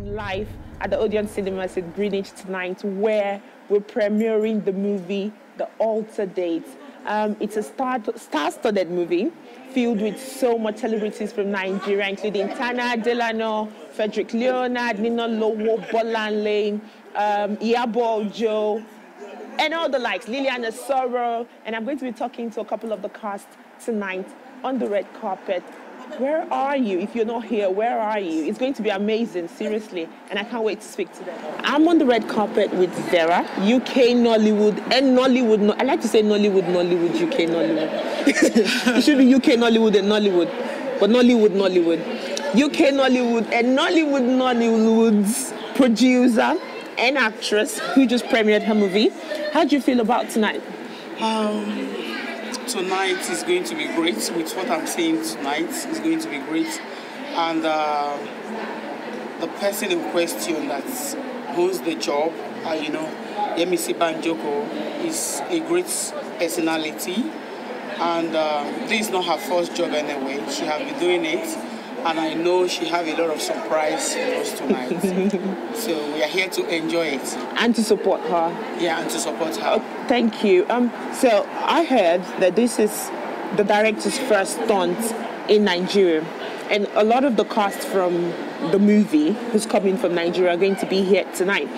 happening live at the Odeon Cinemas in Greenwich tonight, where we're premiering the movie, The Altar Date. It's a star-studded movie filled with so much celebrities from Nigeria, including Tana Delano, Frederick Leonard, Nina Lowo, Bolanle, Iyabo Ojo, and all the likes, Liliana Soro. And I'm going to be talking to a couple of the cast tonight on the red carpet. Where are you? If you're not here, where are you? It's going to be amazing, seriously, and I can't wait to speak to them. I'm on the red carpet with Vera, UK Nollywood, and Nollywood. I like to say Nollywood, UK Nollywood. It should be UK Nollywood and Nollywood, but Nollywood. UK Nollywood and Nollywood's producer and actress who just premiered her movie. How do you feel about tonight? Tonight is going to be great. With what I'm saying tonight is going to be great. And the person in question that owns the job, Yemisi Banjoko, is a great personality. And this is not her first job anyway. She has been doing it. And I know she has a lot of surprise for us tonight. So we are here to enjoy it. And to support her. Yeah, and to support her. Oh, thank you. So I heard that this is the director's first stunt in Nigeria. And a lot of the cast from the movie who's coming from Nigeria are going to be here tonight.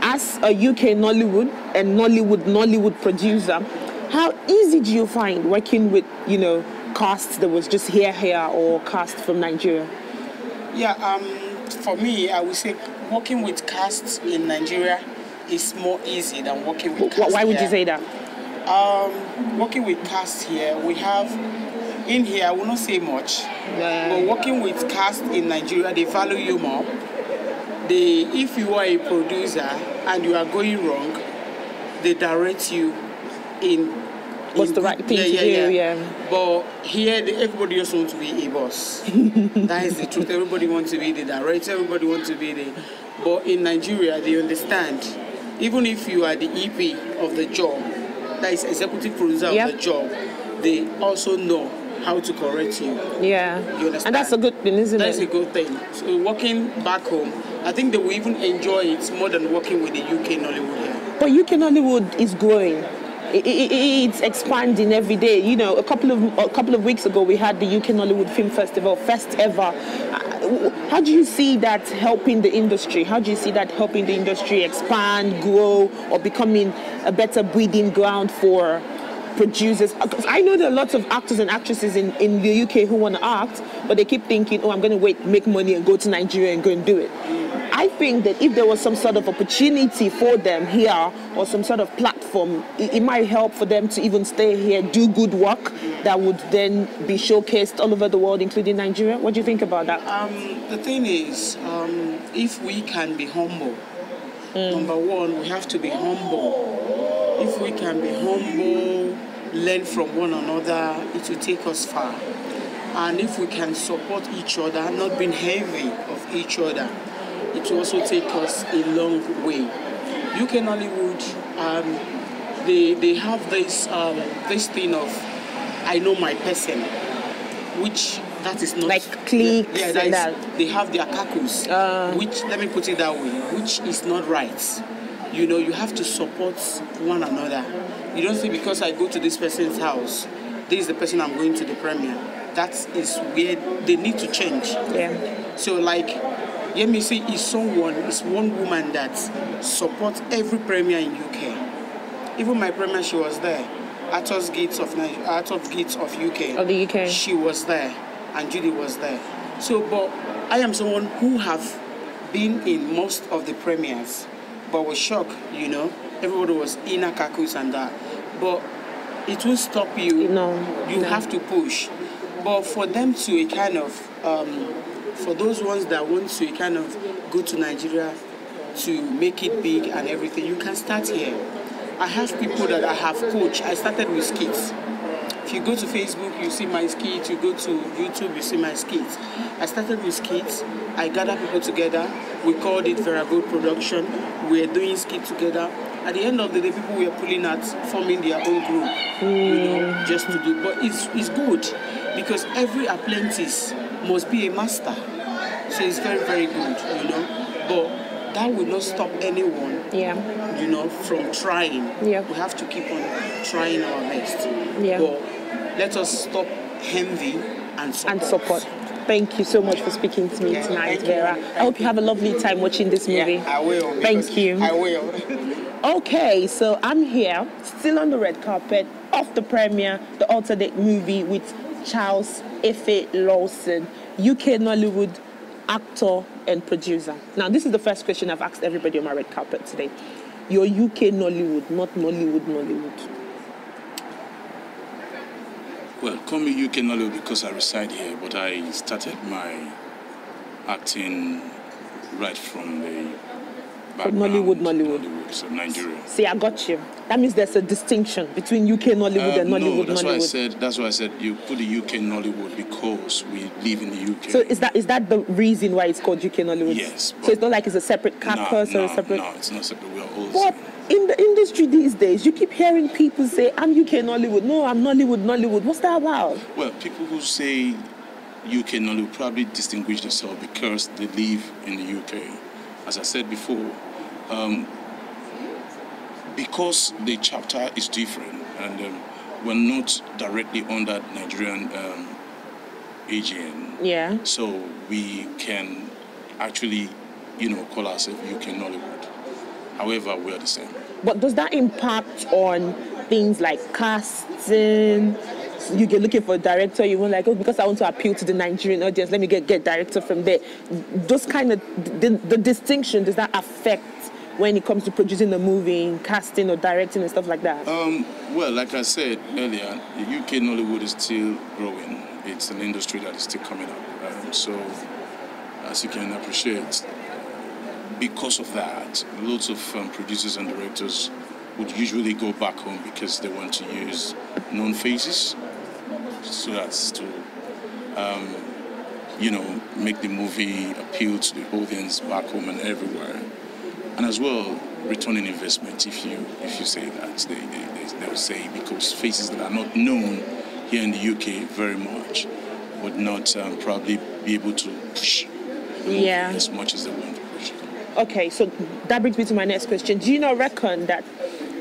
As a UK Nollywood and Nollywood producer, how easy do you find working with, cast that was just here or cast from Nigeria? Yeah, for me, I would say working with casts in Nigeria is more easy than working with casts. Why would you say that? Working with casts here, we have in here, I will not say much, but working with casts in Nigeria, they value you more. If you are a producer and you are going wrong, they direct you in what's the right thing to do, yeah. But here, everybody just wants to be a boss. That is the truth. Everybody wants to be the director, everybody wants to be the... But in Nigeria, they understand. Even if you are the EP of the job, that is executive producer of the job, they also know how to correct you. Yeah. You understand? And that's a good thing, isn't it? That's a good thing. So working back home, I think they will even enjoy it more than working with the UK Nollywood here. But UK Nollywood is growing. It's expanding every day. A couple of weeks ago, we had the UK Nollywood Film Festival, first ever. How do you see that helping the industry? How do you see that helping the industry expand, grow, or becoming a better breeding ground for producers? Because I know there are lots of actors and actresses in the UK who want to act, but they keep thinking, I'm going to wait, make money, and go to Nigeria and go and do it. I think that if there was some sort of opportunity for them here or some sort of platform, it might help for them to even stay here, do good work that would then be showcased all over the world, including Nigeria. What do you think about that? The thing is, if we can be humble, number one, we have to be humble. If we can be humble, learn from one another, it will take us far. And if we can support each other, not being heavy of each other, it will also take us a long way. UK Nollywood, they have this thing of, I know my person, which that is not... Like cliques and that. They have their kakus, which, let me put it that way, which is not right. You have to support one another. You don't say because I go to this person's house, this is the person I'm going to the premiere. That is where they need to change. Yeah. So Yemisi is one woman that supports every premiere in UK. Even my premiere, she was there. Actors Gates of UK. Of the UK. She was there, and Judy was there. So, but I am someone who have been in most of the premieres, but was shocked. Everybody was in a kakus and that. But it will stop you. No. You have to push. But for them to for those ones that want to kind of go to Nigeria to make it big and everything, you can start here. I have people that I have coached. I started with skits. If you go to Facebook, you see my skits. You go to YouTube, you see my skits. I started with skits. I gathered people together. We called it Very Good Production. We were doing skits together. At the end of the day, people were pulling at forming their own group, just to do. But it's good because every apprentice must be a master. So it's very, very good, But that will not stop anyone, Yeah. From trying. Yeah. We have to keep on trying our best. Yeah. But let us stop envy and support. Thank you so much for speaking to me tonight, Vera. I hope you have a lovely time watching this movie. Yeah, I will. Thank you. I will. Okay, so I'm here, still on the red carpet of the premiere, the alternate movie with Charles Efe Lawson, UK Nollywood actor and producer. Now, this is the first question I've asked everybody on my red carpet today. You're UK Nollywood, not Nollywood. Well, call me UK Nollywood because I reside here, but I started my acting right from the Nollywood. So Nigeria. See, I got you. That means there's a distinction between UK Nollywood and Nollywood. No, that's why I said you put the UK Nollywood because we live in the UK. So is that the reason why it's called UK Nollywood? Yes. So it's not like it's a separate caucus or a separate. No, it's not separate. We are all. But in the industry these days, you keep hearing people say, "I'm UK Nollywood." No, I'm Nollywood. What's that about? Well, people who say UK Nollywood probably distinguish themselves because they live in the UK. As I said before. Because the chapter is different and we're not directly under Nigerian AGN, Yeah. so we can actually, call ourselves UK Nollywood. However, we are the same. But does that impact on things like casting? You get looking for a director, you won't like, because I want to appeal to the Nigerian audience, let me get director from there. Those kind of, the distinction, does that affect when it comes to producing a movie, casting or directing and stuff like that? Well, like I said earlier, the UK Nollywood is still growing. It's an industry that is still coming up. So, as you can appreciate, because of that, lots of producers and directors would usually go back home because they want to use known faces. So that's to, make the movie appeal to the audience back home and everywhere. And as well, returning investment, if you say that, they'll say, because faces that are not known here in the UK very much would not probably be able to push as much as they want to push. Okay, so that brings me to my next question. Do you not reckon that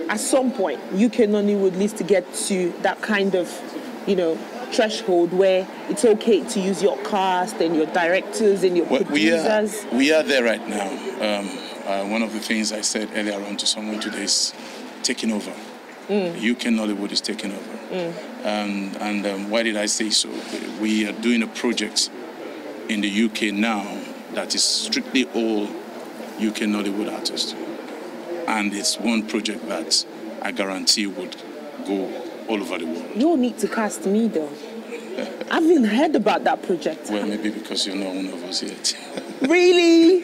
at some point UK Nollywood needs to get to that kind of, threshold where it's okay to use your cast and your directors and your producers? We are there right now. One of the things I said earlier on to someone today is taking over. UK Nollywood is taking over. And why did I say so? We are doing a project in the UK now that is strictly all UK Nollywood artists. And it's one project that I guarantee would go all over the world. You don't need to cast me though. I haven't heard about that project. Well, maybe because you're not one of us yet. Really?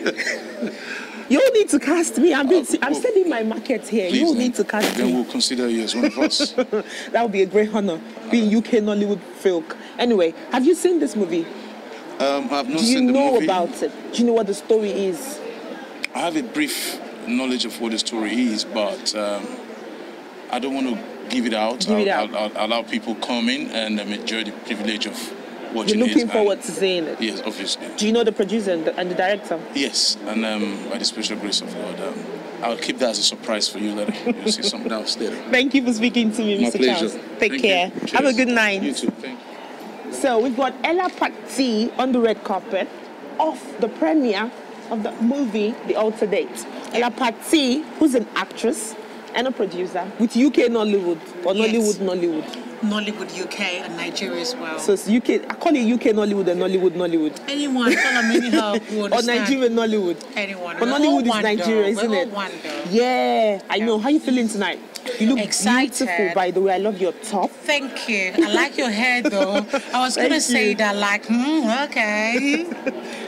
You don't need to cast me. I'm selling my market here. Please, you don't need to cast me. Then we'll consider you as one of us. That would be a great honor, being UK Nollywood folk. Anyway, have you seen this movie? I've not Do you seen the know movie. about it? Do you know what the story is? I have a brief knowledge of what the story is, but I don't want to give it out. I'll allow people come in and enjoy the privilege of watching it. You're looking forward to seeing it? Yes, obviously. Do you know the producer and the director? Yes, and by the special grace of God, I'll keep that as a surprise for you later. You'll see something else later. Thank you for speaking to me, My Mr. pleasure. Charles. Take Thank care. you. Have a Cheers. good night. You too. Thank you. So we've got Ella Patti on the red carpet of the premiere of the movie The Alter Date. Ella Patti, who's an actress and a producer with UK Nollywood or Yes. Nollywood. Nollywood UK and Nigeria as well. So it's UK. I call it UK Nollywood and Nollywood. Anyone, call them anyhow who Or understand. Nigerian Nollywood. Anyone. But We're Nollywood all is one Nigeria, though. isn't We're it? all one though. Yeah, I know. How you feeling tonight? You look Excited. beautiful, by the way. I love your top. Thank you. I like your hair though. I was going to Thank say you. that okay.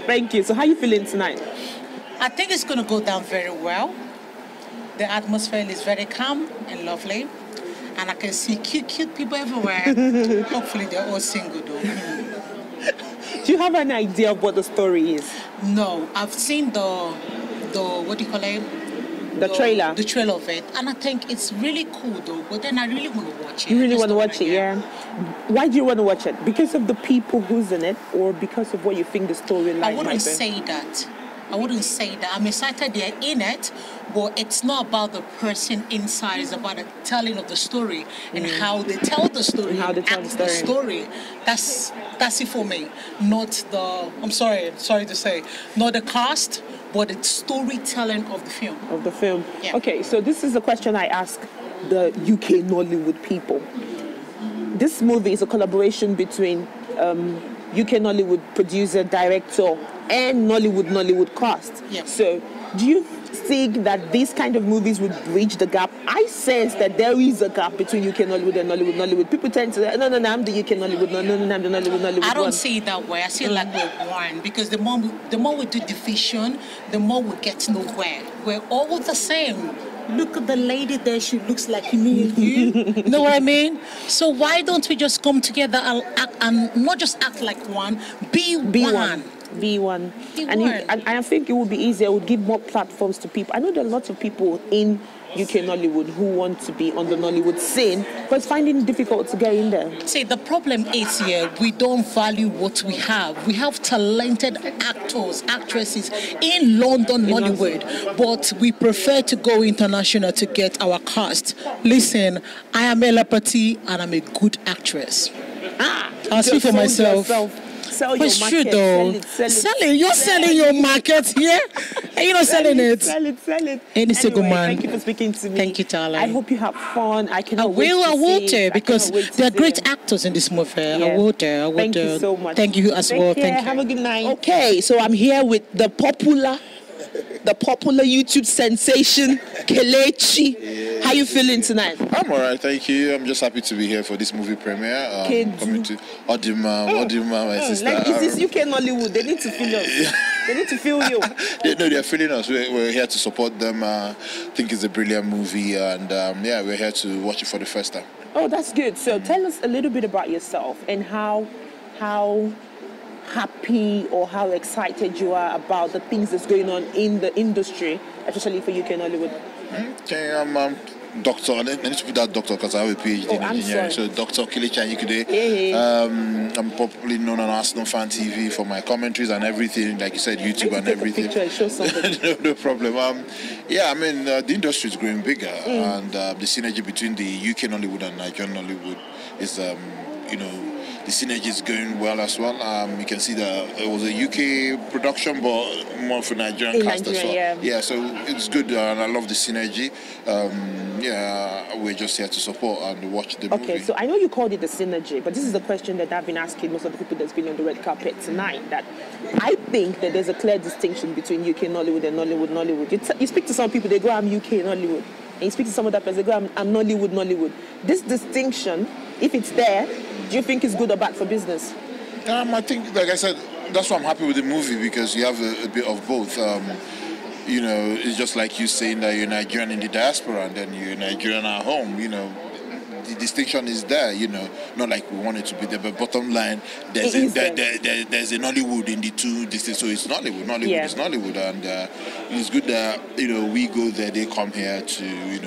Thank you. So how you feeling tonight? I think it's going to go down very well. The atmosphere is very calm and lovely. And I can see cute people everywhere. Hopefully they're all single though. Do you have an idea of what the story is? No, I've seen the what do you call it? The trailer. The trailer of it. And I think it's really cool though. But then I really want to watch it. You really I just want to don't watch it, yeah? Why do you want to watch it? Because of the people who's in it, or because of what you think the storyline I might wouldn't be? say that. I wouldn't say that. I'm excited they're in it, but it's not about the person inside. It's about the telling of the story and how they tell the story, And how they tell act the story. That's it for me. Not the, I'm sorry to say, not the cast, but the storytelling of the film. Of the film. Yeah. Okay, so this is a question I ask the UK Nollywood people. This movie is a collaboration between UK Nollywood producer, director, and Nollywood cast. Yeah. So, do you think that these kind of movies would bridge the gap? I sense that there is a gap between UK Nollywood and Nollywood. People tend to say, no, I'm the UK Nollywood, no, I'm the Nollywood I don't one. see it that way. I see it like we're one, because the more we do division, the more we get nowhere. We're all the same. Look at the lady there, she looks like me and you. You know what I mean? So why don't we just come together and act, and not just act like one, be one. Be one. Be And one. and I think it would be easier, it would give more platforms to people. I know there are lots of people in UK Nollywood who want to be on the Nollywood scene, but it's finding it difficult to get in there. See, the problem is here, we don't value what we have. We have talented actors, actresses in London, Nollywood, but we prefer to go international to get our cast. Listen, I am Ella Patti and I'm a good actress. I'll speak for myself. Sell But your it's market. true though. Sell it. You're selling your market here, and you're not selling it. Sell it. Any single man. Thank you for speaking to me. Thank you, darling. I hope you have fun. I I cannot wait will, to I will see do, it. because I cannot wait to they're see great it. actors in this movie. Yeah. I will do. Thank you so much. Thank you as Take well. care. Thank you. Have a good night. Okay, so I'm here with the popular YouTube sensation, Kelechi. How you feeling tonight? I'm alright, thank you. I'm just happy to be here for this movie premiere. Coming to Odeon, my sister. Like, is this UK Nollywood? They need to feel us. They need to feel you. They're feeling us. We're here to support them. I think it's a brilliant movie, and we're here to watch it for the first time. Oh, that's good. So tell us a little bit about yourself and how happy or how excited you are about the things that's going on in the industry, especially for UK Nollywood. Okay, I'm doctor. I need to put that doctor because I have a PhD in I'm engineering. sorry. So Dr. Kelechi Anyikude. Yeah. I'm popularly known on Arsenal Fan TV for my commentaries and everything, like you said, YouTube and Take everything. a picture and show something. no problem. The industry is growing bigger, and the synergy between the UK Nollywood and Nigerian Nollywood is, the synergy is going well as well. You can see that it was a UK production, but more for Nigerian cast as well. Yeah, so it's good, and I love the synergy. We're just here to support and watch the movie. Okay, so I know you called it the synergy, but this is a question that I've been asking most of the people that's been on the red carpet tonight, that I think that there's a clear distinction between UK Nollywood and Nollywood. You speak to some people, they go, I'm UK Nollywood. And you speak to some other person, they go, I'm Nollywood. This distinction, if it's there, do you think it's good or bad for business? I think, like I said, that's why I'm happy with the movie, because you have a bit of both. It's just like you saying that you're Nigerian in the diaspora and then you're Nigerian at home, the distinction is there, not like we want it to be there, but bottom line, there's a Nollywood in the two districts, so it's Nollywood. Nollywood is Nollywood, and it's good that, we go there, they come here to,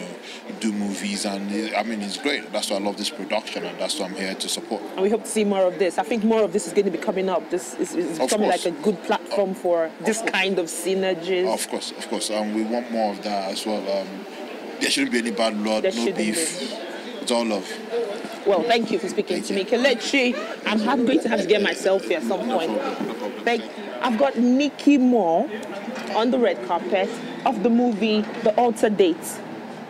do movies, and it's great. That's why I love this production, and that's why I'm here to support. And we hope to see more of this. I think more of this is going to be coming up. This is becoming like a good platform for this kind of synergies. Of course, and we want more of that as well. There shouldn't be any bad blood, no beef. It's all love. Well, thank you for speaking to me. Kelechi, I'm going to have to get my selfie at some point. No problem. I've got Nikki Moore on the red carpet of the movie The Alter Dates.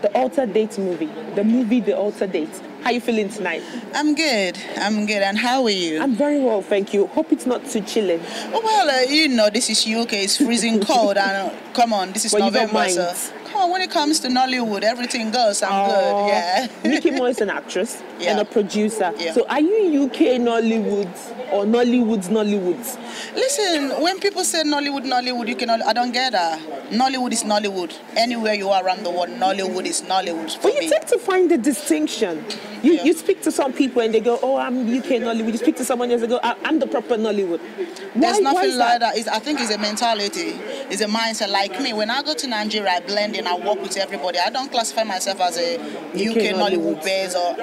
The Alter Dates movie. The movie The Alter Dates. How are you feeling tonight? I'm good. And how are you? I'm very well, thank you. Hope it's not too chilling. Oh, well, this is UK. It's freezing cold. And come on, this is Well, you don't November. mind. So come on, when it comes to Nollywood, everything goes. I'm good. Yeah. Nikki Moore is an actress Yeah. and a producer. Yeah. So are you UK Nollywood or Nollywood's? Listen, when people say Nollywood, I don't get that. Nollywood is Nollywood. Anywhere you are around the world, Nollywood is Nollywood for But you me. take to find the distinction. You speak to some people and they go, oh, I'm UK Nollywood. You speak to someone else and they go, I'm the proper Nollywood. There's Why nothing is like that. I think it's a mentality. It's a mindset. Like me, when I go to Nigeria, I blend in, I work with everybody. I don't classify myself as a UK Nollywood base or,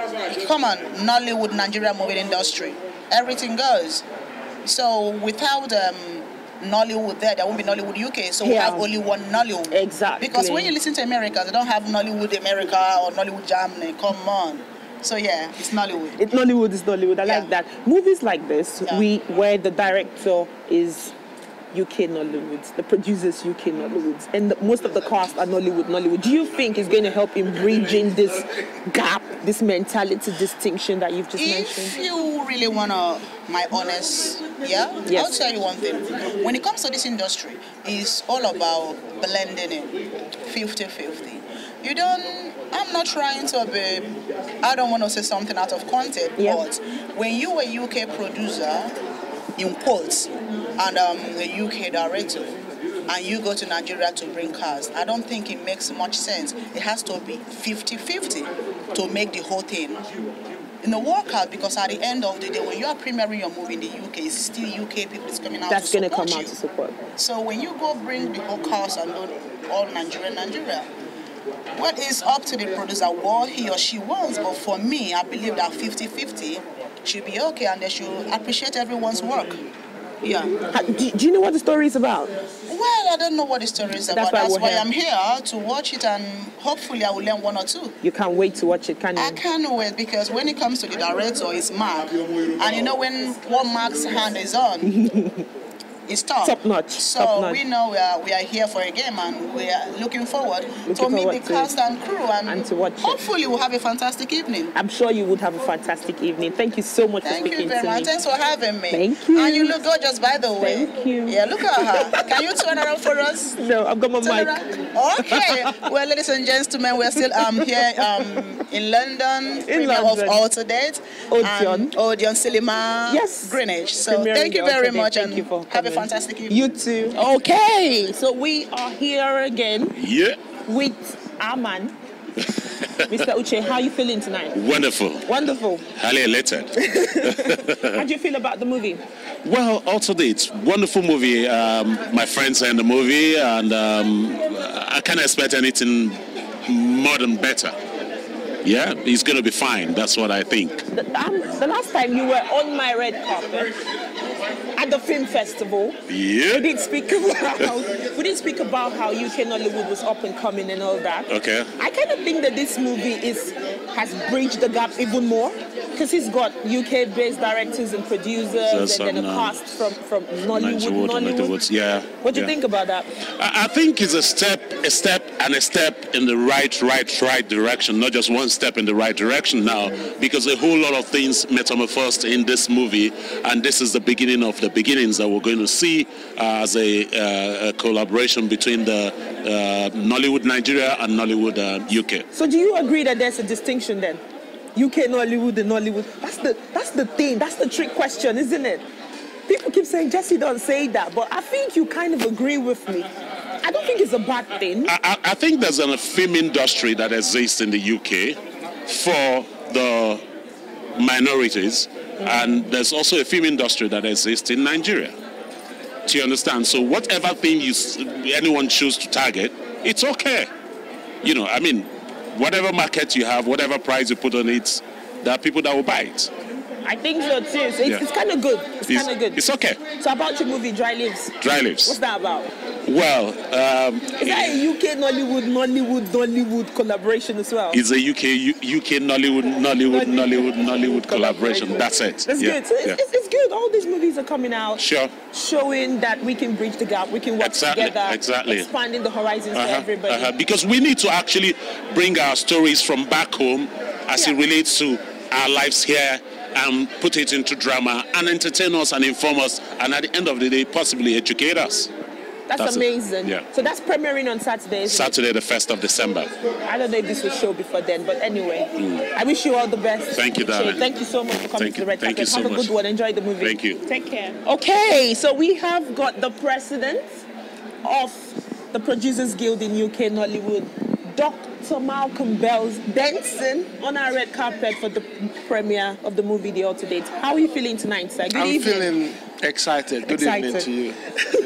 come on, Nollywood, Nigeria movie industry. Everything goes. So without Nollywood there won't be Nollywood UK, so we Yeah. have only one Nollywood. Exactly. Because when you listen to America, they don't have Nollywood America or Nollywood Germany. Come on. So yeah, it's Nollywood. Nollywood is Nollywood. I like that. Movies like this, Yeah. where the director is UK Nollywood, the producers UK Nollywood, and most of the cast are Nollywood. Do you think it's going to help in bridging this gap, this mentality distinction that you've just mentioned? If you really want my honest, Yes. I'll tell you one thing. When it comes to this industry, it's all about blending it 50-50. I'm not trying to be, I don't want to say something out of context, but when you a UK producer, in quotes, and a UK director, and you go to Nigeria to bring cars, I don't think it makes much sense. It has to be 50-50 to make the whole thing work out, because at the end of the day, when you are premiering your movie in the UK, it's still UK people that's coming out that's to going to support come you. out to support. So when you go bring the whole cast and do all Nigeria, well, it's up to the producer what he or she wants, but for me, I believe that 50-50 should be okay, and they should appreciate everyone's work. Yeah. Do you know what the story is about? Well, I don't know what the story is about. That's why I'm here, to watch it, and hopefully I will learn one or two. You can't wait to watch it, can you? I can't wait, because when it comes to the director, it's Mark. And you know when one Mark's hand is on, it's tough. Top notch. So we know we are here for a game, and we are looking forward to meet the cast and crew, and to watch hopefully we'll have a fantastic evening. I'm sure you would have a fantastic evening. Thank you so much for speaking to me. Thank you very much. Thanks for having me. Thank you. And you look gorgeous, by the way. Thank you. Yeah, look at her. Can you turn around for us? No, I've got my mic. Okay. Well, ladies and gentlemen, we're still here in London. In London. Of Alter Date. Odeon. Odeon Cinema. Yes. Greenwich. So Premiering thank you very much, Thank and you for have a coming. fantastic evening. You too. Okay, so we are here again with our man, Mr. Uche. How are you feeling tonight? Wonderful. Highly elated. How do you feel about the movie? Well, also it's wonderful movie. My friends are in the movie, and I can't expect anything more than better. Yeah, it's going to be fine. That's what I think. The last time you were on my red carpet at the film festival, we did speak about how UK Nollywood was up and coming and all that. Okay. I kind of think that this movie has bridged the gap even more, because he's got UK-based directors and producers, and then a cast from Nollywood. Yeah. What do you think about that? I think it's a step in the right direction, not just one step in the right direction now, because a whole lot of things metamorphosed in this movie, and this is the beginning of the beginnings that we're going to see as a collaboration between the Nollywood Nigeria and Nollywood UK. So do you agree that there's a distinction then? UK Nollywood and Nollywood. That's the thing. That's the trick question, isn't it? People keep saying, Jesse, don't say that, but I think you kind of agree with me. I don't think it's a bad thing. I think there's a film industry that exists in the UK for the minorities, and there's also a film industry that exists in Nigeria. Do you understand? So whatever thing anyone choose to target, it's okay. You know, I mean, whatever market you have, whatever price you put on it, there are people that will buy it. I think so too. So it's kind of good. It's kind of good. It's okay. So about your movie, Dry Lives. Dry Lives. What's that about? Well, is that a UK Nollywood collaboration as well? It's a UK Nollywood collaboration. That's it. That's good. So it's good. All these movies are coming out. Sure. Showing that we can bridge the gap. We can work together. Exactly. Expanding the horizons for everybody. Because we need to actually bring our stories from back home as it relates to our lives here, and put it into drama and entertain us and inform us, and at the end of the day, possibly educate us. That's amazing. Yeah. So that's premiering on Saturday, isn't Saturday, the 1st of December. I don't know if this will show before then, but anyway, I wish you all the best. Thank you, darling. Thank you so much for coming to the Red Carpet. Thank you so much. Have a good one. Enjoy the movie. Thank you. Take care. Okay, so we have got the president of the Producers Guild in UK Nollywood, Dr. Malcolm Benson, on our red carpet for the premiere of the movie The Alter Date. How are you feeling tonight, sir? Good evening. Feeling excited. Good evening to you.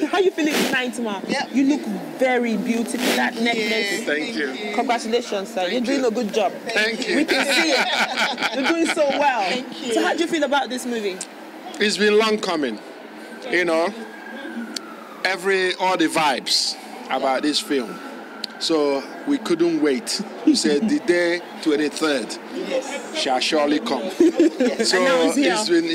How are you feeling tonight, Ma? Yeah. You look very beautiful. That necklace. Thank you. Congratulations, sir. You're doing a good job. Thank you. We can see it. You're doing so well. Thank you. So how do you feel about this movie? It's been long coming. You know, all the vibes about this film. So we couldn't wait. We said the day 23rd shall surely come. So it's been,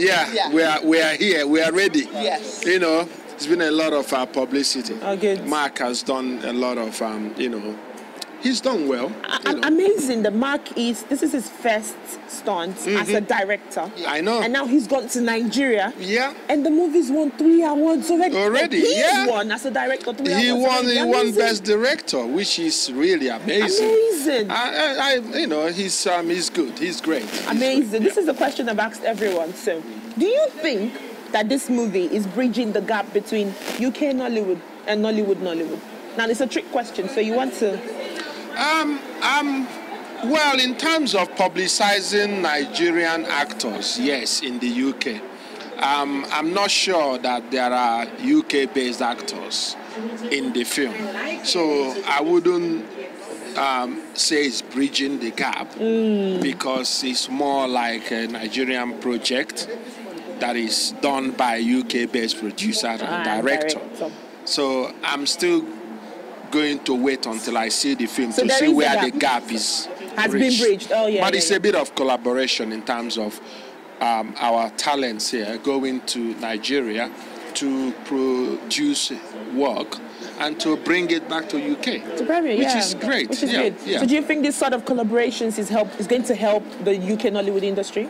we are here, we are ready. Yes. You know, it's been a lot of publicity. Oh, good. Mark has done a lot of, he's done well. Amazing. This is his first stunt as a director. I know. And now he's gone to Nigeria. Yeah. And the movie's won 3 awards already. He's won as a director 3 awards. He won Best Director, which is really amazing. He's good. He's great. Amazing. This is a question I've asked everyone. So, do you think that this movie is bridging the gap between UK Nollywood and Nollywood? Now, it's a trick question, so you want to... Well, in terms of publicizing Nigerian actors, yes, in the UK. I'm not sure that there are UK-based actors in the film. So I wouldn't say it's bridging the gap because it's more like a Nigerian project that is done by a UK-based producer and director. So I'm still going to wait until I see the film to see where the gap has been bridged. But it's a bit of collaboration in terms of our talents here going to Nigeria to produce work and to bring it back to UK, which is great. Which is good. Yeah. So do you think this sort of collaborations is going to help the UK Nollywood industry?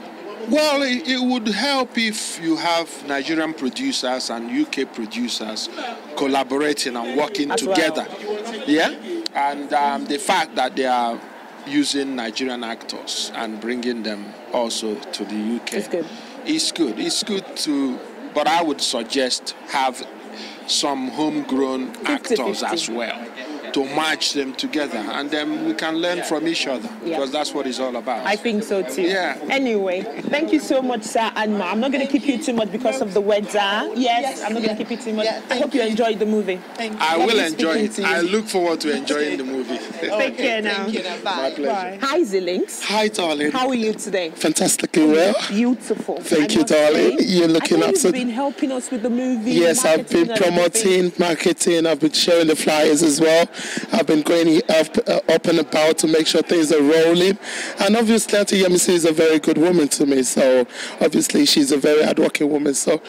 Well, it would help if you have Nigerian producers and UK producers collaborating and working together. Well. Yeah? And the fact that they are using Nigerian actors and bringing them also to the UK it's good. It's good to, but I would suggest have some homegrown 50-50. actors as well, to match them together, and then we can learn from each other, because that's what it's all about. I think so too. Yeah. Anyway, thank you so much, sir and ma. I'm not going to keep you too much because of the weather. Yes, I'm not going to keep you too much. I hope you enjoyed the movie. I will enjoy it. I look forward to enjoying the movie. Take care now. Thank you. Bye. My pleasure. Hi, Zilings. Hi, darling. How are you today? Fantastically well. Beautiful. Thank you, darling. You're looking up. You've absolutely. been helping us with the movie. Yes, I've been promoting, marketing. I've been sharing the flyers as well. I've been going up and about to make sure things are rolling. And obviously, Auntie Yemisi is a very good woman to me. So obviously, she's a very hardworking woman. So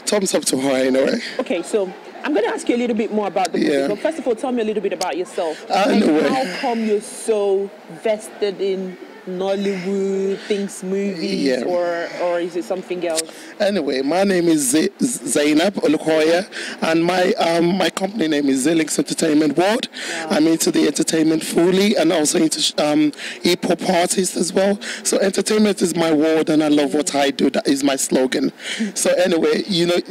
thumbs up to her anyway. Okay, so I'm going to ask you a little bit more about the movie. Yeah. But first of all, tell me a little bit about yourself. Anyway. How come you're so vested in Nollywood, things, movies, or is it something else? Anyway, my name is Zainab Olukoya, and my company name is Zilings Entertainment World. Wow. I'm into the entertainment fully, and also into hip-hop artists as well. So entertainment is my world, and I love what I do. That is my slogan. So anyway,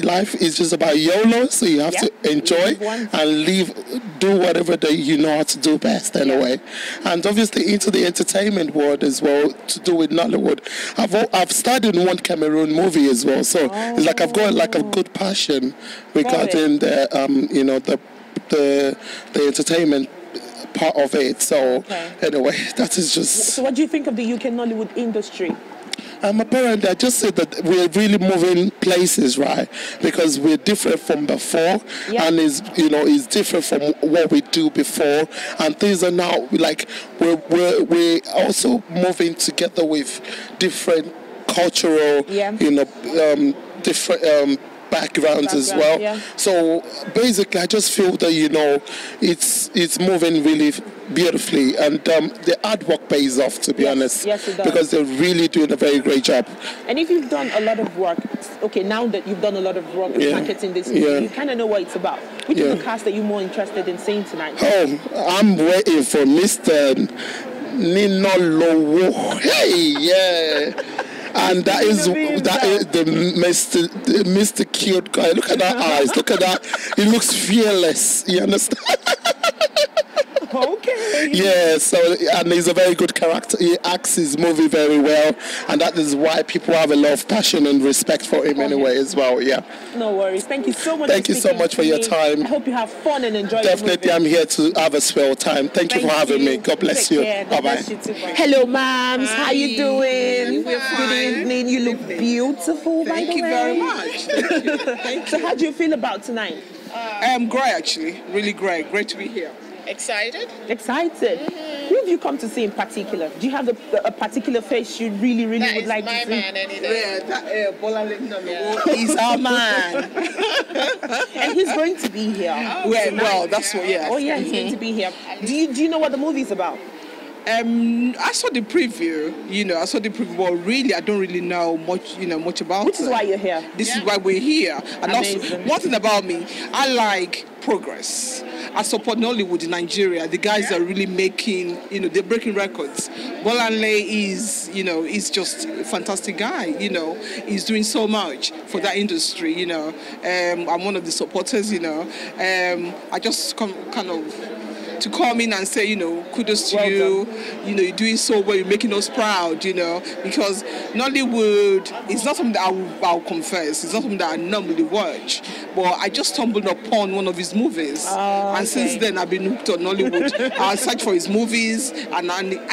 life is just about YOLO, so you have to enjoy and do whatever that you know how to do best anyway. And obviously into the entertainment world as well, to do with Nollywood. I've started in one Cameroon movie as well, so it's like I've got like a good passion regarding the entertainment part of it. So anyway, that is just. So what do you think of the UK Nollywood industry? Apparently, I just said that we're really moving places, right? Because we're different from before, and it's different from what we do before, and things are now like we're also moving together with different cultural, different backgrounds as well. Yeah. So basically, I just feel that it's moving really beautifully, and the hard work pays off, to be honest. Yes, it does. Because they're really doing a very great job. And if you've done a lot of work, now that you've done a lot of work in marketing this movie, you kind of know what it's about. Which is the cast that you're more interested in seeing tonight? Oh, I'm waiting for Mr. Nino Lowo. Hey, yeah. And that is the Mr. Cute guy. Look at that eyes. Look at that. He looks fearless. You understand? Okay. Yeah, and he's a very good character. He acts his movie very well, and that is why people have a lot of passion and respect for him anyway as well. Yeah. No worries. Thank you so much. Thank you so much for your time. I hope you have fun and enjoy. Definitely, I'm here to have a swell time. Thank you for having me. God bless you. Bye bye. Hello, ma'ams. How you doing? We're fine. Good evening. You look beautiful. Thank you very much. So, how do you feel about tonight? Great, actually. Really great. Great to be here. Excited? Excited. Who have you come to see in particular? Do you have a particular face you really would like to see? That is my man any day. He's our man. And he's going to be here. Well, that's what, yeah. Oh, yeah, he's going to be here. Do you know what the movie's about? I saw the preview, but really, I don't really know much about it. Which is why you're here. This is why we're here. And Amazing. also, one thing about me, I like progress. I support Nollywood in Nigeria. The guys are really making, they're breaking records. Bolanle is just a fantastic guy, He's doing so much for that industry, I'm one of the supporters, I just kind of to come in and say, kudos to you, you're doing so well, you're making us proud, because Nollywood is not something that I'll confess, it's not something that I normally watch, but I just stumbled upon one of his movies, and since then I've been hooked on Nollywood. I search for his movies, and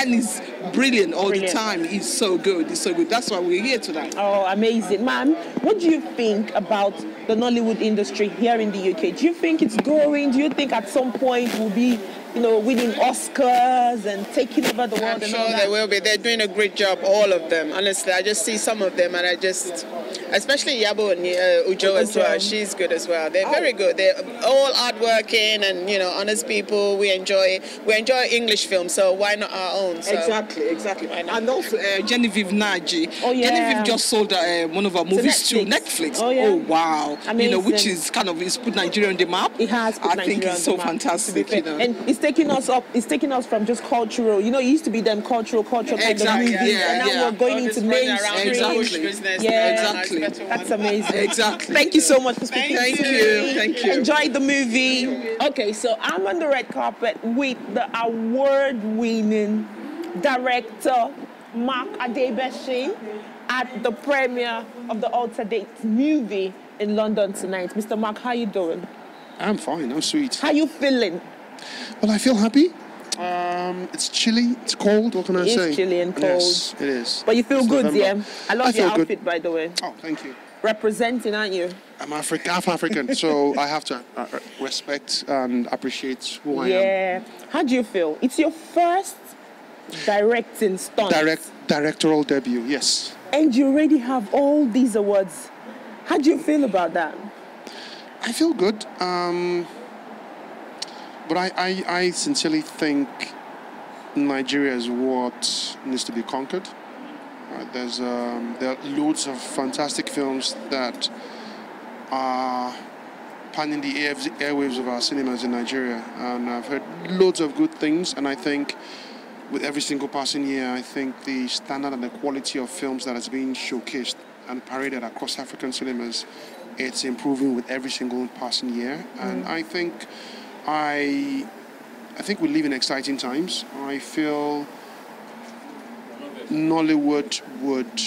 he's brilliant all the time. He's so good, That's why we're here tonight. Oh, amazing. Ma'am, what do you think about the Nollywood industry here in the UK? Do you think it's growing? Do you think at some point we'll be, winning Oscars and taking over the world? I'm sure they will be. They're doing a great job, all of them. Honestly, I just see some of them, and especially Yabo and Ujo as well. She's good as well. They're very good. They're all hardworking and honest people. We enjoy English films, so why not our own? So. Exactly. And also Genevieve Naji. Oh yeah. Genevieve just sold one of our movies to Netflix. Oh yeah. Oh wow. Amazing. Which is it's put Nigeria on the map. It has put I think Nigeria it's on so the map, fantastic. And it's taking us up. It's taking us from just cultural. It used to be them cultural kind of movies, and now we're going into mainstream. Exactly. That's amazing. Exactly. Thank you so much for speaking. Thank you. Enjoy the movie. Okay, so I'm on the red carpet with the award-winning director Mark Adebeshin at the premiere of the Alter Dates movie in London tonight. Mr. Mark, how you doing? I'm fine. I'm sweet. How you feeling? Well, I feel happy. It's chilly. It's cold. What can I say? It's chilly and cold. Yes, it is. But you feel It's good, November. yeah? I love your outfit, by the way. Oh, thank you. Representing, aren't you? I'm half African, so I have to respect and appreciate who I am. Yeah. How do you feel? It's your first directing stunt. Directorial debut, yes. And you already have all these awards. How do you feel about that? I feel good. But I sincerely think Nigeria is what needs to be conquered. There are loads of fantastic films that are panning the airwaves of our cinemas in Nigeria, and I've heard loads of good things, and I think with every single passing year, I think the standard and the quality of films that has been showcased and paraded across African cinemas, it's improving with every single passing year, and I think we live in exciting times. I feel Nollywood would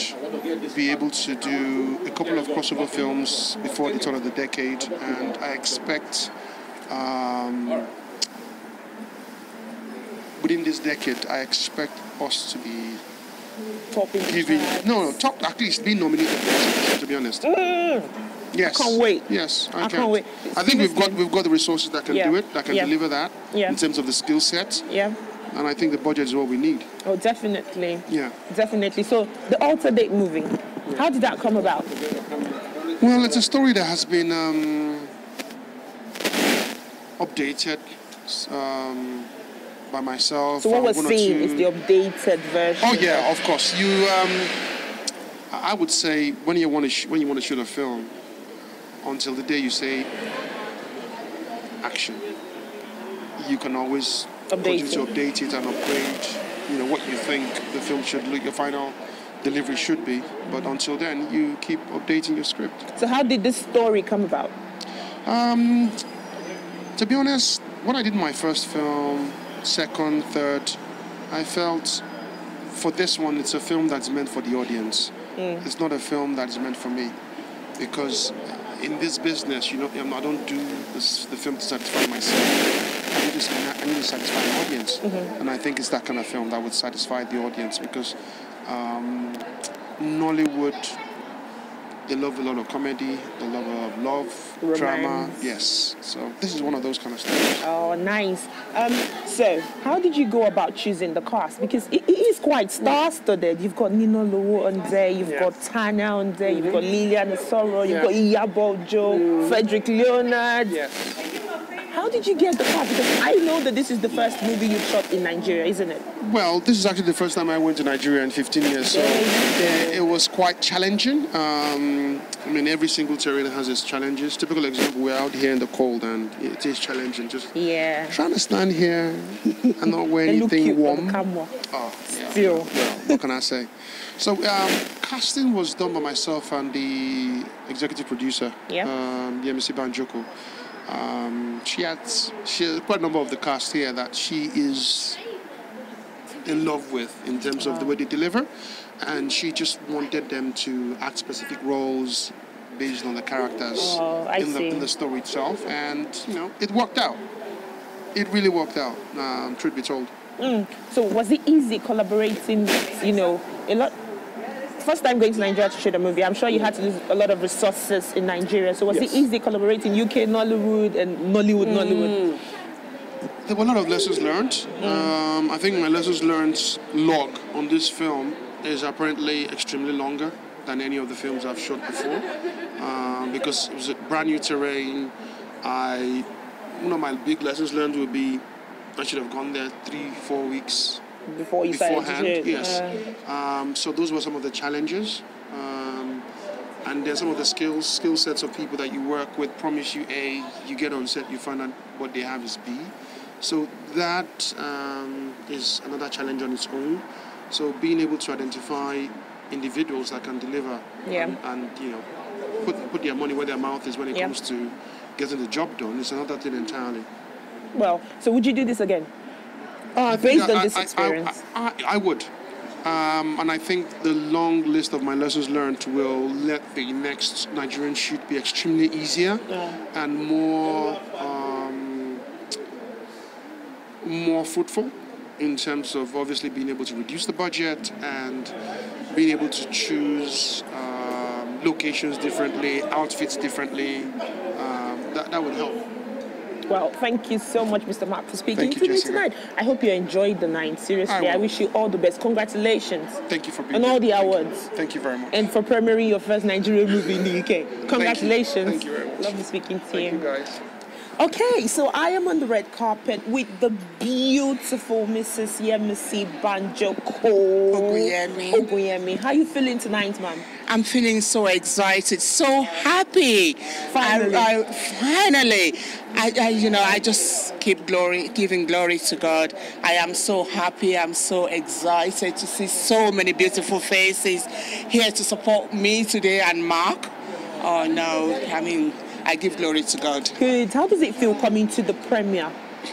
be able to do a couple of crossover films before the turn of the decade, and I expect within this decade, I expect us to be top at least being nominated, to be honest. Yes. I can't wait. Yes, I can't wait. I think we've got the resources that can do it, that can deliver that in terms of the skill set. Yeah. And I think the budget is what we need. Oh, definitely. Yeah. Definitely. So the Alter Date movie, how did that come about? Well, it's a story that has been updated by myself. So what we're seeing is the updated version. Oh yeah, of course. I would say when you want to shoot a film, until the day you say action, you can always continue to update it and upgrade, what you think the film should look, your final delivery should be. But until then, you keep updating your script. So how did this story come about? To be honest, when I did my first film, second, third, I felt for this one, it's a film that's meant for the audience. It's not a film that's meant for me, because in this business, I don't do the film to satisfy myself. I need to satisfy an audience, and I think it's that kind of film that would satisfy the audience, because Nollywood They love a lot of comedy. They love a lot of love, Romance. drama. Yes. So this is one of those kind of stuff. Oh, nice. So, how did you go about choosing the cast? Because it is quite star-studded. You've got Nino Lowo on there, you've got Tanya on there, you've got Lilian Asoro, you've got Iyabo Joe, Frederick Leonard. How did you get the cast? Because I know that this is the first movie you've shot in Nigeria, isn't it? Well, this is actually the first time I went to Nigeria in 15 years, so it was quite challenging. I mean, every single terrain has its challenges. Typical example, we're out here in the cold, and it is challenging. Just trying to stand here and not wear anything warm. Oh, Still. Well, what can I say? So, casting was done by myself and the executive producer, Yemisi Banjoko. She has quite a number of the cast here that she is in love with in terms of the way they deliver, and she just wanted them to act specific roles based on the characters in the story itself, and it worked out. It really worked out. Truth be told. So was it easy collaborating with, a lot? First time going to Nigeria to shoot a movie, I'm sure you had to use a lot of resources in Nigeria. So was it easy collaborating UK, Nollywood, and Nollywood? There were a lot of lessons learned. I think my lessons learned log on this film is apparently extremely longer than any of the films I've shot before, because it was a brand new terrain. One of my big lessons learned would be I should have gone there 3-4 weeks before you started to shoot. Yes. So those were some of the challenges. And then some of the skill sets of people that you work with promise you A, you get on set, you find out what they have is B. So that is another challenge on its own. So being able to identify individuals that can deliver and put their money where their mouth is when it comes to getting the job done is another thing entirely. Well, so would you do this again? Based on this experience? I would. And I think the long list of my lessons learned will let the next Nigerian shoot be extremely easier and more fruitful in terms of obviously being able to reduce the budget and being able to choose locations differently, outfits differently. That would help. Well, thank you so much, Mr. Mark, for speaking to me tonight. I hope you enjoyed the night. Seriously, I wish you all the best. Congratulations. Thank you for being on here. all the awards. Thank you very much. And for premiering your first Nigerian movie in the UK. Congratulations. Thank you very much. Lovely speaking to you. Thank you, guys. Okay, so I am on the red carpet with the beautiful Mrs. Yemisi Banjoko Oguyemi. How are you feeling tonight, ma'am? I'm feeling so excited, so happy. Finally. I just keep giving glory to God. I am so happy. I'm so excited to see so many beautiful faces here to support me today and Mark. Oh no, I give glory to God. Good. How does it feel coming to the premiere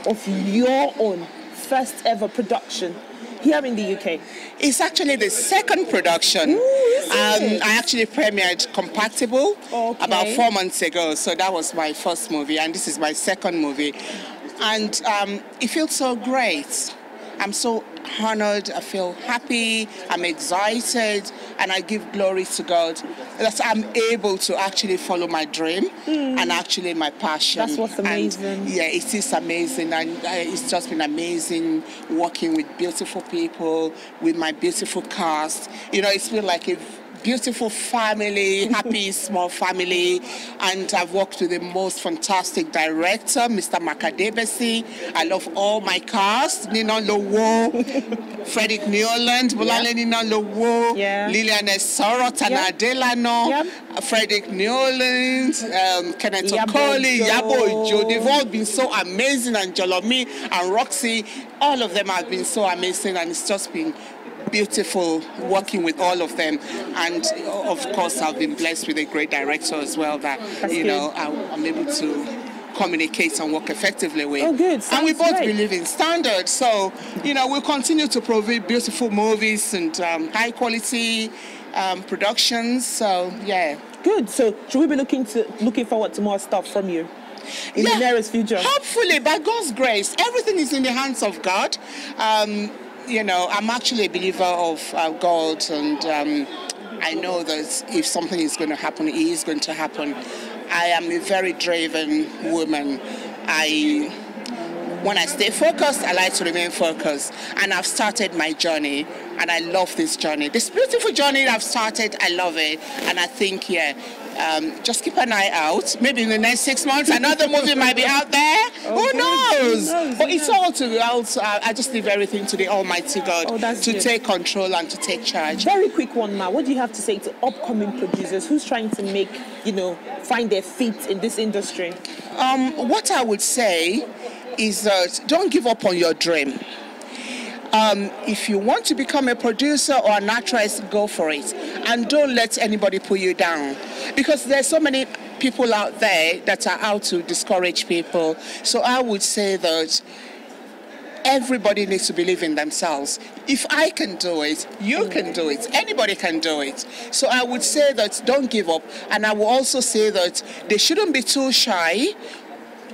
of your own first ever production here in the UK? It's actually the second production. Ooh, I actually premiered Compatible about 4 months ago. So that was my first movie, and this is my second movie. And it feels so great. I'm so honored, I feel happy, I'm excited, and I give glory to God that I'm able to actually follow my dream and actually my passion. That's what's amazing. And, it is amazing, and it's just been amazing working with beautiful people, with my beautiful cast. It's been like a beautiful family, happy small family, and I've worked with the most fantastic director, Mr. Makadebesi. I love all my cast, Nina Lowo, Frederick Newland, Bulale Nina Lowo, Lilian Esoro, Tana Delano, Frederick Newland, Kenneth Okoli, Yabo Joe. They've all been so amazing, and Jolomi and Roxy, all of them have been so amazing, and it's just been beautiful working with all of them. And of course I've been blessed with a great director as well that I'm able to communicate and work effectively with. Oh, good. And we both believe in standards, so we'll continue to provide beautiful movies and high quality productions. So good. So should we be looking forward to more stuff from you in the nearest future? Hopefully, by God's grace. Everything is in the hands of God. I'm actually a believer of God, and I know that if something is going to happen, it is going to happen. I am a very driven woman. When I stay focused, I like to remain focused. And I've started my journey, and I love this journey. This beautiful journey I've started, I love it. And I think, just keep an eye out. Maybe in the next 6 months, another movie might be out there. Who knows? But it's all I just leave everything to the Almighty God to take control and to take charge. Very quick one, Ma. What do you have to say to upcoming producers who's trying to make, find their feet in this industry? What I would say is that don't give up on your dream. If you want to become a producer or an actress, go for it. And don't let anybody pull you down. Because there's so many people out there that are out to discourage people. So I would say that everybody needs to believe in themselves. If I can do it, you can do it. Anybody can do it. So I would say that don't give up. And I will also say that they shouldn't be too shy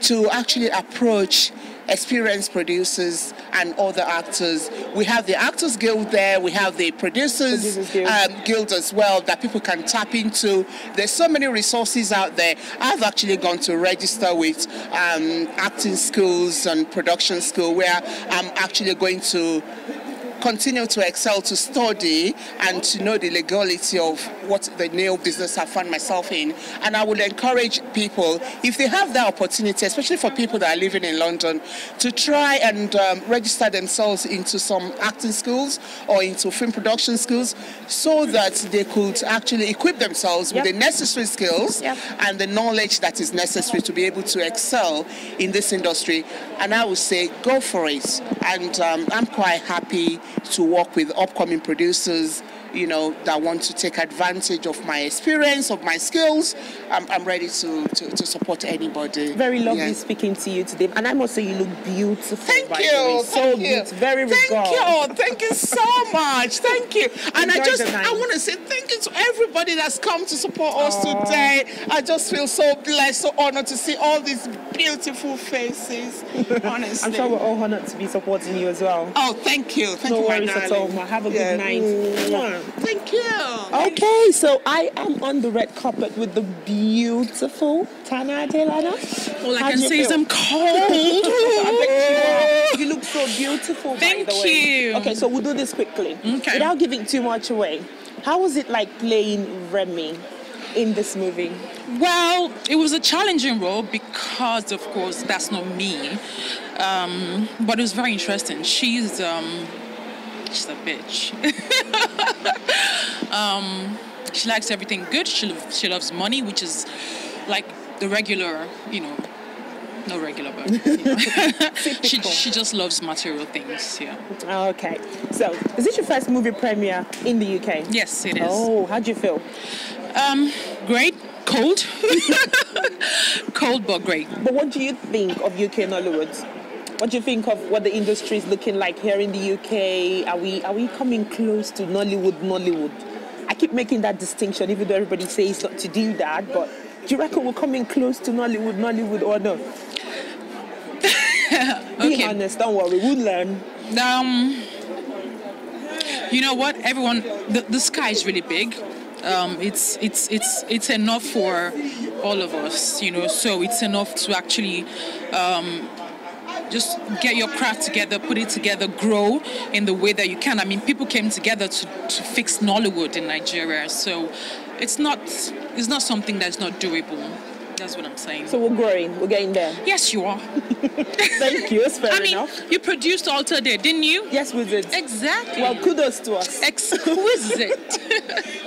to actually approach experienced producers and other actors. We have the Actors Guild there, we have the Producers Guild as well that people can tap into. There's so many resources out there. I've actually gone to register with acting schools and production school where I'm actually going to continue to excel, to study and to know the legality of what the nail business I found myself in. And I would encourage people, if they have that opportunity, especially for people that are living in London, to try and register themselves into some acting schools or into film production schools so that they could actually equip themselves with the necessary skills and the knowledge that is necessary to be able to excel in this industry. And I would say go for it. And I'm quite happy to work with upcoming producers, that want to take advantage of my experience, of my skills. I'm ready to support anybody. Very lovely speaking to you today. And I must say you look beautiful. Thank you. So beautiful. Very regard. Thank you so much. Thank you. And I want to say thank you to everybody that's come to support us today. I just feel so blessed, so honored to see all these beautiful faces. Honestly. I'm sure we're all honored to be supporting you as well. Oh, thank you. Thank you, no worries at all, Ma. Have a good night. Thank you. Okay, so I am on the red carpet with the beautiful Tana Delana. All I can say is I'm cold. You look so beautiful, Thank by the way. you. Okay, so we'll do this quickly. Okay. Without giving too much away, how was it like playing Remy in this movie? Well, it was a challenging role because, of course, that's not me. But it was very interesting. She's a bitch. She likes everything good. She loves money, which is like the regular, not regular, but she just loves material things. Yeah. Okay. So, is this your first movie premiere in the UK? Yes, it is. Oh, how'd you feel? Great. Cold. Cold, but great. But what do you think of UK Nollywood? What do you think of what the industry is looking like here in the UK? Are we coming close to Nollywood? I keep making that distinction, even though everybody says not to do that. But do you reckon we're coming close to Nollywood or no? Be honest, don't worry, we'll learn. You know what? Everyone, the sky is really big. It's enough for all of us, So it's enough to actually. Just get your craft together, put it together, grow in the way that you can. I mean, people came together to fix Nollywood in Nigeria, so it's not something that's not doable. That's what I'm saying. So we're growing, we're getting there. Yes, you are. Thank you, it's fair enough. You produced Alter Day, didn't you? Yes, we did. Exactly. Well, kudos to us. Exquisite.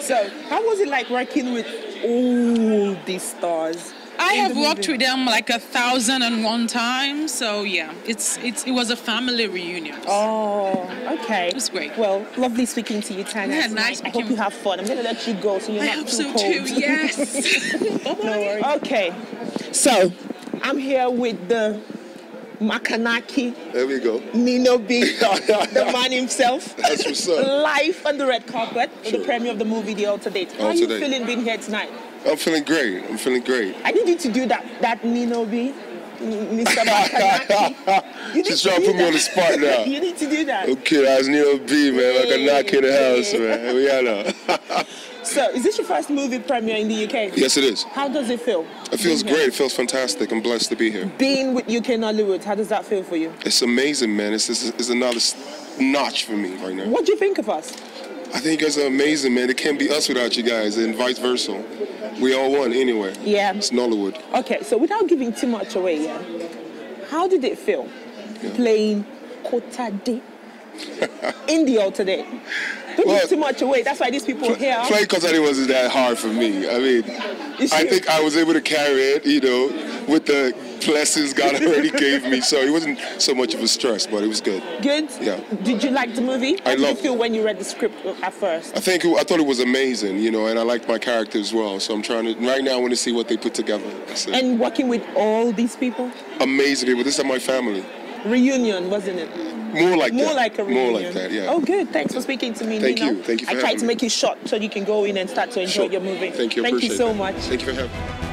So, how was it like working with all these stars? I have worked with them like 1,001 times, so yeah, it was a family reunion. Oh, okay. It was great. Well, lovely speaking to you, Tanya. Yeah, nice. I hope you have fun. I'm going to let you go so you're not too cold. I hope so too, yes. No worries. Okay, so I'm here with the Makanaki. There we go. Nino B, the man himself. That's what's up. Live on the red carpet for the premiere of the movie, The Alter Date. How are you feeling being here tonight? I'm feeling great. I need you to do that Nino B. Mr. Makanaki. She's trying to put me on the spot now. You need to do that. Okay, that's Neil B, man. Makanaki in the house, man. We know. So, is this your first movie premiere in the UK? Yes, it is. How does it feel? It feels great. It feels fantastic. I'm blessed to be here. Being with UK Nollywood, how does that feel for you? It's amazing, man. It's another notch for me right now. What do you think of us? I think you guys are amazing, man. It can't be us without you guys, and vice versa. We all one anyway. Yeah. It's Nollywood. Okay, so without giving too much away, yeah, how did it feel playing Kotade in the alternate? Don't give too much away. That's why these people here. Playing Kotade wasn't that hard for me. I mean, I think I was able to carry it, you know, with the blessings God already gave me. So it wasn't so much of a stress, but it was good. Good? Yeah. Did you like the movie? How I did you loved feel when you read the script at first? I thought it was amazing, you know, and I liked my character as well. So I'm trying to, right now I want to see what they put together. And working with all these people? Amazing people. This is my family. Reunion, wasn't it? More like that. More like a reunion. More like that, yeah. Oh, good. Thanks for speaking to me, Thank Nino. you. Thank you for I tried having to me. make it short so you can go in and start to enjoy your movie. Thank you. Thank you so much. Thank you for having me.